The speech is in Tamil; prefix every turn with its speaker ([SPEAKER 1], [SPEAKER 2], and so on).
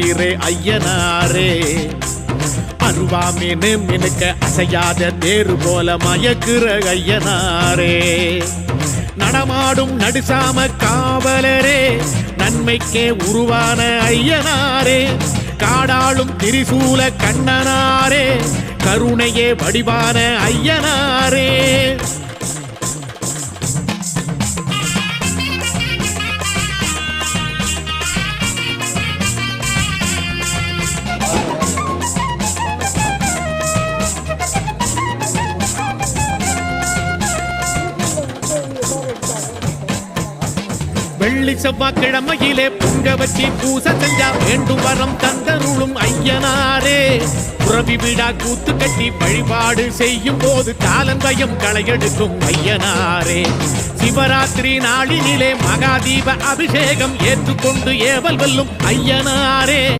[SPEAKER 1] அருள்வீரே ஐயனாரே. அருவாமீனு மினுக்க அசையாத தேரு போல மயக்குற ஐயனாரே. நடமாடும் நடுசாம காவலரே, நன்மைக்கே உருவான ஐயனாரே. காடாளும் திரிசூல கண்ணனாரே, கருணையே வடிவான ஐயனாரே. வெள்ளி செவ்வாய்க்கிழமையிலே பொங்க வச்சி பூசை செஞ்சா வேண்டும் வரம் தந்தருளும் ஐயனாரே. புறவி விழா கூத்து கட்டி வழிபாடு செய்யும் போது காலந்தயம் களையெடுக்கும் ஐயனாரே. சிவராத்திரி நாளினிலே மகாதீப அபிஷேகம் ஏற்றுக்கொண்டு ஏவல் வெல்லும் ஐயனாரே.